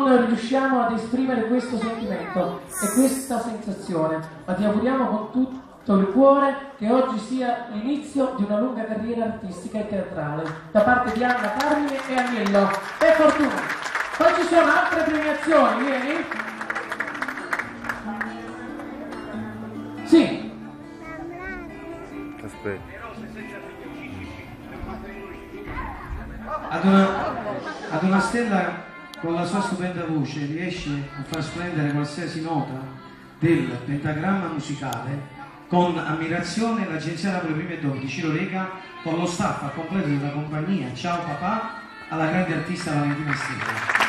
non riusciamo ad esprimere questo sentimento e questa sensazione, ma ti auguriamo con tutto il cuore che oggi sia l'inizio di una lunga carriera artistica e teatrale da parte di Anna, Carmine e Agnello. E fortuna! Poi ci sono altre premiazioni, vieni? Sì. Aspetta. Ad una stella con la sua stupenda voce riesce a far splendere qualsiasi nota del pentagramma musicale. Con ammirazione l'agenzia Napoli Prime e Dopo di Ciro Lega, con lo staff al completo della compagnia Ciao Papà, alla grande artista Valentina Stella.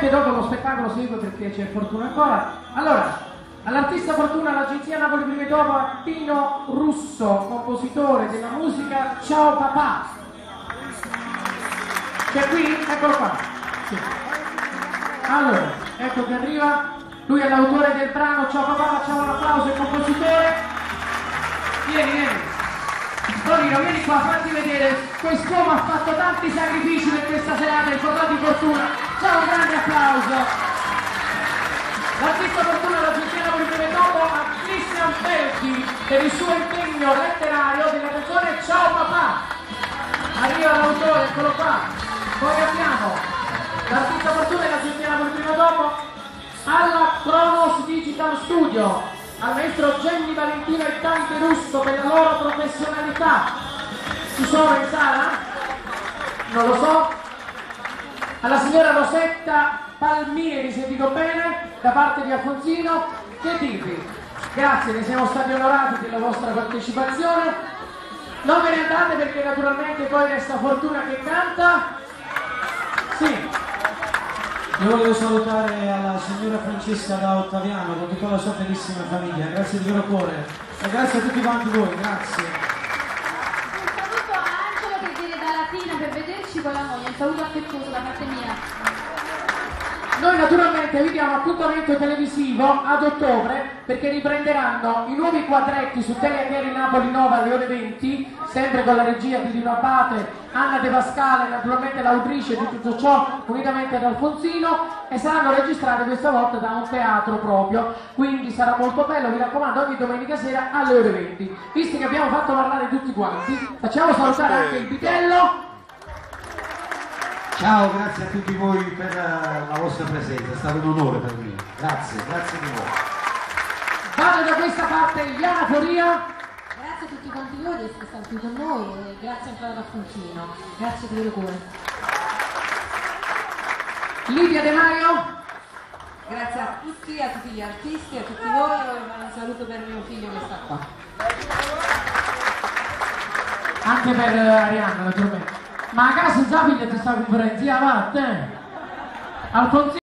Dopo lo spettacolo segue perché c'è Fortuna ancora. Allora, all'artista Fortuna, l'agenzia Napoli Prima e Dopo, a Pino Russo, compositore della musica Ciao Papà. C'è qui? Eccolo qua. Sì. Allora, ecco che arriva. Lui è l'autore del brano Ciao Papà, facciamo un applauso al compositore. Vieni. Tonino, vieni qua, fatti vedere. Quest'uomo ha fatto tanti sacrifici per questa serata, in formato di fortuna. Ciao, un grande applauso. L'artista Fortuna l'agenzia Napoli Prima e Dopo a Christian Felchi per il suo impegno letterario della canzone Ciao Papà. Arriva l'autore, eccolo qua. Poi abbiamo l'artista Fortuna e l'agenzia Napoli Prima e Dopo alla Kronos Digital Studio, al maestro Jenny Valentino e Dante Russo per la loro professionalità. Ci sono in sala? Non lo so. Alla signora Rosetta Palmieri, se dico bene, da parte di Alfonsino, che dirvi? Grazie, ne siamo stati onorati della vostra partecipazione. Non ve ne andate perché naturalmente poi resta Fortuna che canta. Sì. Io voglio salutare alla signora Francesca da Ottaviano con tutta la sua bellissima famiglia, grazie di vero cuore e grazie a tutti quanti voi, grazie. Un saluto a Angelo che viene da Latina per vederci con la moglie, un saluto affettuoso da parte mia. Noi naturalmente vi diamo appuntamento televisivo ad ottobre perché riprenderanno i nuovi quadretti su Teleateri Napoli 9 alle ore 20, sempre con la regia di Dino Abate, Anna De Pascale, naturalmente l'autrice di tutto ciò, unitamente ad Alfonsino, e saranno registrate questa volta da un teatro proprio, quindi sarà molto bello, vi raccomando, ogni domenica sera alle ore 20. Visto che abbiamo fatto parlare tutti quanti, facciamo salutare anche il Vitello. Ciao, grazie a tutti voi per la vostra presenza, è stato un onore per me. Grazie di voi. Vado da questa parte Iana Foria. Grazie a tutti quanti voi di essere stati qui con noi e grazie ancora ad Alfonsino. Grazie di vero cuore. Lidia De Maio. Grazie a tutti gli artisti, a tutti voi, un saluto per mio figlio che sta qua. Anche per Arianna, naturalmente. Ma a casa Zappi ti sta conferenza, va a te. Alfonsino.